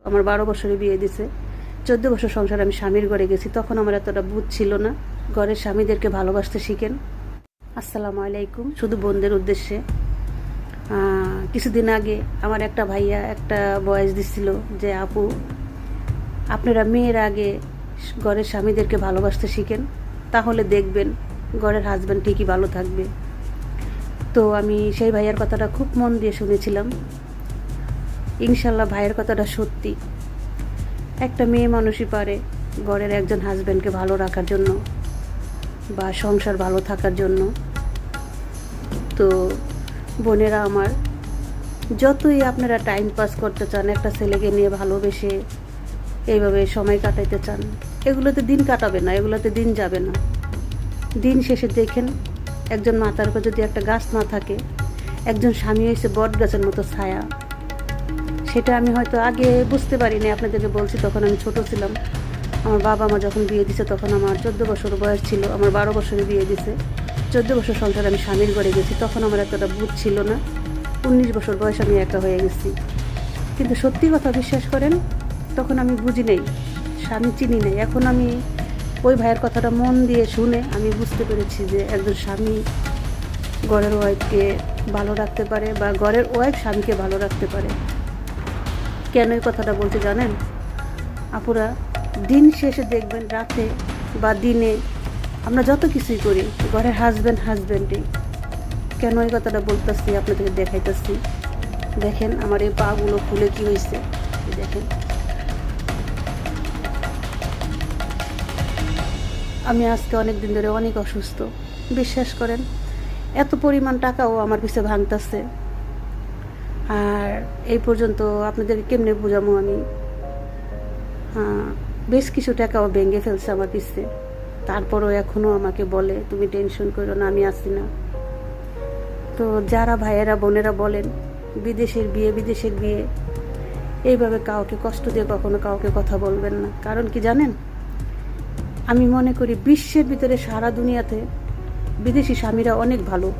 আমার 12 বছরে বিয়ে দিছে। 14 বছর সংসার আমি স্বামীর ঘরে গেছি, তখন আমার এতটা বুঝ ছিল না। ঘরের স্বামীদেরকে ভালোবাসতে শিখেন। আসসালামু আলাইকুম। শুধু বোনদের উদ্দেশ্যে, কিছুদিন আগে আমার একটা ভাইয়া একটা ভয়েস দিছিল যে আপু, আপনারা মেয়ের আগে ঘরের স্বামীদেরকে ভালোবাসতে শিখেন, তাহলে দেখবেন ঘরের হাজব্যান্ড ঠিকই ভালো থাকবে। তো আমি সেই ভাইয়ার কথাটা খুব মন দিয়ে শুনেছিলাম। ইনশাল্লাহ ভাইয়ের কথাটা সত্যি। একটা মেয়ে মানুষই পারে ঘরের একজন হাজব্যান্ডকে ভালো রাখার জন্য বা সংসার ভালো থাকার জন্য। তো বোনেরা আমার, যতই আপনারা টাইম পাস করতে চান, একটা ছেলেকে নিয়ে ভালোবেসে এইভাবে সময় কাটাইতে চান, এগুলোতে দিন কাটাবে না, এগুলোতে দিন যাবে না। দিন শেষে দেখেন, একজন মাথার উপর যদি একটা গাছ না থাকে, একজন স্বামী হয়েছে বট গাছের মতো ছায়া। সেটা আমি হয়তো আগে বুঝতে পারিনি, আপনাদেরকে বলছি তখন আমি ছোট ছিলাম। আমার বাবা মা যখন বিয়ে দিছে তখন আমার 14 বছর বয়স ছিল। আমার 12 বছরে বিয়ে দিছে। 14 বছর সংসার আমি স্বামীর ঘরে গেছি, তখন আমার এতটা বুঝ ছিল না। 19 বছর বয়স আমি একা হয়ে গেছি। কিন্তু সত্যি কথা বিশ্বাস করেন, তখন আমি বুঝি নেই, স্বামী চিনি নেই। এখন আমি ওই ভাইয়ের কথাটা মন দিয়ে শুনে আমি বুঝতে পেরেছি যে একজন স্বামী ঘরের ওয়াইফকে ভালো রাখতে পারে বা ঘরের ওয়াইফ স্বামীকে ভালো রাখতে পারে। কেন এই কথাটা বলতে জানেন আপুরা? দিন শেষে দেখবেন, রাতে বা দিনে আমরা যত কিছুই করি, ঘরের হাজব্যান্ডই। কেন এই কথাটা বলতেছি আপনাদেরকে দেখাইতেছি। দেখেন আমার এই পাগুলো ফুলে কি হয়েছে, দেখেন। আমি আজকে অনেক দিন ধরে অনেক অসুস্থ, বিশ্বাস করেন। এত পরিমাণ টাকাও আমার পিছে ভাঙতেছে। আর এই পর্যন্ত আপনাদেরকে কেমনে বোঝাবো আমি, বেশ কিছু টাকাও ভেঙে ফেলছে আমার পিছে। তারপরও এখনও আমাকে বলে তুমি টেনশন করো না, আমি আছি না। তো যারা ভাইয়েরা বোনেরা বলেন বিদেশের বিয়ে, এইভাবে কাউকে কষ্ট দিয়ে কখনো কাউকে কথা বলবেন না। কারণ কি জানেন, আমি মনে করি বিশ্বের ভিতরে সারা দুনিয়াতে বিদেশি স্বামীরা অনেক ভালো।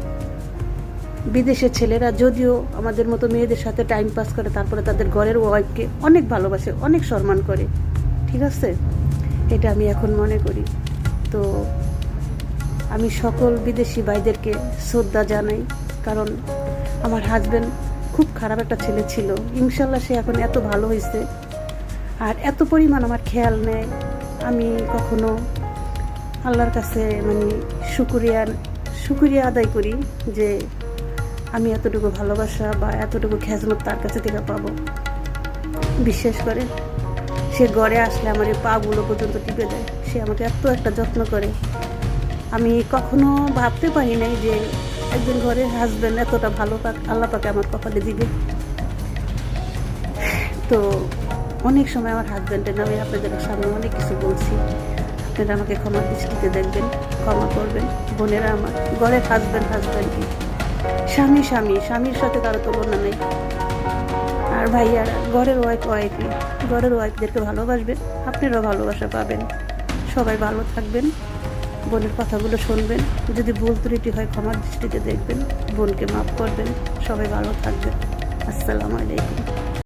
বিদেশের ছেলেরা যদিও আমাদের মতো মেয়েদের সাথে টাইম পাস করে, তারপরে তাদের ঘরের ওয়াইফকে অনেক ভালোবাসে, অনেক সম্মান করে। ঠিক আছে, এটা আমি এখন মনে করি। তো আমি সকল বিদেশি ভাইদেরকে শ্রদ্ধা জানাই, কারণ আমার হাজব্যান্ড খুব খারাপ একটা ছেলে ছিল। ইনশাল্লাহ সে এখন এত ভালো হয়েছে আর এত পরিমাণ আমার খেয়াল নেয়। আমি কখনো আল্লাহর কাছে শুকরিয়া আদায় করি যে আমি এতটুকু ভালোবাসা বা এতটুকু খেজমত তার কাছে থেকে পাবো। বিশ্বাস করে, সে ঘরে আসলে আমার এই পাগুলো পর্যন্ত টিপে দেয়। সে আমাকে এত একটা যত্ন করে। আমি কখনো ভাবতে পারি নাই যে একজন ঘরের হাজব্যান্ড এতটা ভালো আল্লাহ পাকে আমার কপালে দিবে। তো অনেক সময় আমার হাজব্যান্ডের নামে আপনাদের সামনে অনেক কিছু বলছি, আপনারা আমাকে ক্ষমার দৃষ্টিতে দেখবেন, ক্ষমা করবেন। বোনেরা আমার, ঘরের হাজব্যান্ডই, স্বামীর সাথে কারো তুলনা নেই। আর ভাইয়ারা, ঘরের ওয়াইফদেরকে ভালোবাসবেন, আপনারাও ভালোবাসা পাবেন। সবাই ভালো থাকবেন, বোনের কথাগুলো শুনবেন। যদি ভুল ত্রুটি হয় ক্ষমার দৃষ্টিতে দেখবেন, বোনকে মাফ করবেন। সবাই ভালো থাকবেন। আসসালামু আলাইকুম।